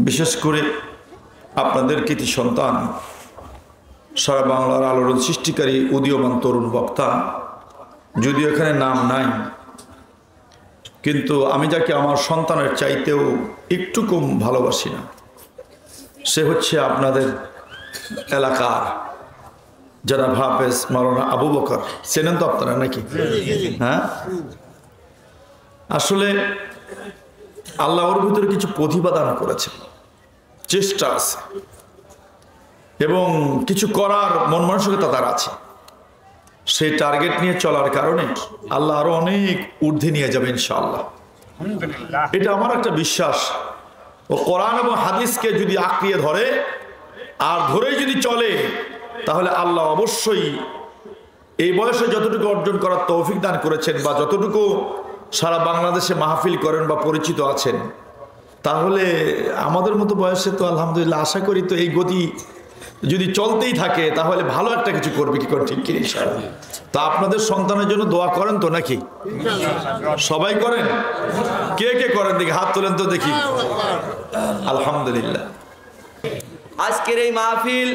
বিশেষ করে আপনাদের কৃতি সন্তান সারা বাংলার আলোড়ন সৃষ্টিকারী উদীয়মান তরুণ বক্তা, যদিও এখানে নাম নাই, কিন্তু আমি যাকে আমার সন্তানের চাইতেও একটু কম ভালোবাসি না, সে হচ্ছে আপনাদের এলাকার যারা হাফেজ মাওলানা আবু বকর। চেনেন তো আপনারা নাকি? হ্যাঁ, আসলে আল্লাহ ওর ভিতরে কিছু প্রতিভা দান করেছে, চেষ্টা আছে এবং কিছু করার মন মানসিকতা তার আছে। সেই টার্গেট নিয়ে চলার কারণে আল্লাহ আরো অনেক ঊর্ধ্বে নিয়ে যাবে ইনশাআল্লাহ। এটা আমার একটা বিশ্বাস। ও কোরআন এবং হাদিসকে যদি আঁকড়িয়ে ধরে আর ধরেই যদি চলে, তাহলে আল্লাহ অবশ্যই এই বয়সে যতটুকু অর্জন করার তৌফিক দান করেছেন বা যতটুকু সারা বাংলাদেশে মাহফিল করেন বা পরিচিত আছেন, তাহলে আমাদের মতো বয়সে তো আলহামদুলিল্লাহ আশা করি তো এই গতি যদি চলতেই থাকে তাহলে ভালো একটা কিছু করবে। কি করে ঠিক কি? তা আপনাদের সন্তানের জন্য দোয়া করেন তো নাকি? সবাই করেন? কে কে করেন দেখি হাত তোলেন তো দেখি। আলহামদুলিল্লাহ। আজকের এই মাহফিল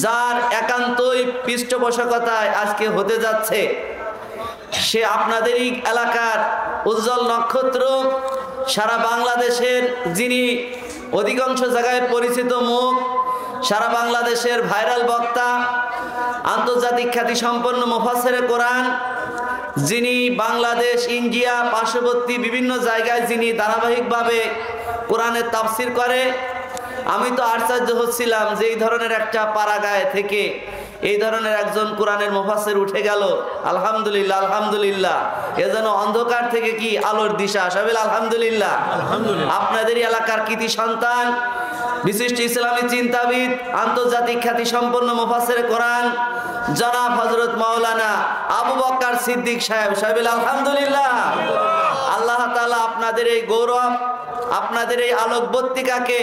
যার একান্তই পৃষ্ঠপোষকতায় আজকে হতে যাচ্ছে, সে আপনাদেরই এলাকার উজ্জ্বল নক্ষত্র, সারা বাংলাদেশের যিনি অধিকাংশ জায়গায় পরিচিত মুখ, সারা বাংলাদেশের ভাইরাল বক্তা, আন্তর্জাতিক খ্যাতি সম্পন্ন মুফাসসিরে কোরআন, যিনি বাংলাদেশ, ইন্ডিয়া, পার্শ্ববর্তী বিভিন্ন জায়গায় যিনি ধারাবাহিকভাবে কোরআনের তাফসির করে। আমি তো আশ্চর্য হচ্ছিলাম যে এই ধরনের একটা পাড়াগাঁয়ে থেকে এই ধরনের একজন কোরআনের মুফাসসির উঠে গেল। আলহামদুলিল্লাহ, আলহামদুলিল্লাহ। এ যেন অন্ধকার থেকে কি আলোর দিশা। সবাই আলহামদুলিল্লাহ। আপনাদেরই এলাকার কৃতি সন্তান, বিশিষ্ট ইসলামী চিন্তাবিদ, আন্তর্জাতিক খ্যাতি সম্পন্ন মুফাসসিরে কোরআন জনাব হযরত মাওলানা আবু বকর সিদ্দিক সাহেব। সবাই আলহামদুলিল্লাহ। আল্লাহ তাআলা আপনাদের এই গৌরব, আপনাদের এই আলোকবর্তিকাকে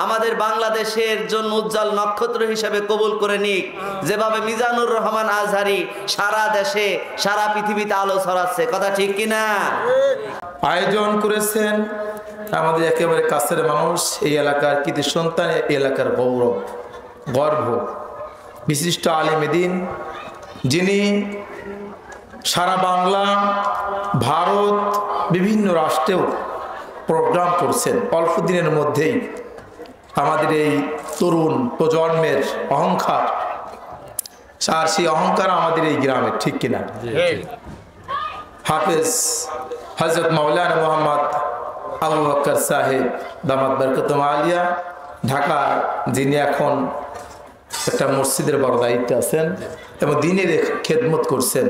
আমাদের বাংলাদেশের জন্য উজ্জ্বল নক্ষত্র হিসেবে কবুল করে নিক। যেভাবে মিজানুর রহমান আজহারি সারা দেশে, সারা পৃথিবীতে আলো ছড়াচ্ছে। কথা ঠিক কিনা? আয়োজন করেছেন আমাদের একেবারে কাছের মানুষ, এই এলাকার কৃতি সন্তান, এই এলাকার গৌরব, গর্ব, বিশিষ্ট আলেম দ্বীন, যিনি সারা বাংলা, ভারত, বিভিন্ন রাষ্ট্রেও প্রোগ্রাম করছেন। অল্প দিনের মধ্যেই আমাদের এই তরুণ প্রজন্মের অহংকার, আর সেই অহংকার আমাদের এই গ্রামের, ঠিক কিনা? হাফেজ হযরত মাওলানা মোহাম্মদ আবু বকর সাহেব দামাত বরকতুম আলিয়া ঢাকা, যিনি এখন একটা মসজিদের বড় দায়িত্বে আছেন এবং দিনের খেদমত করছেন।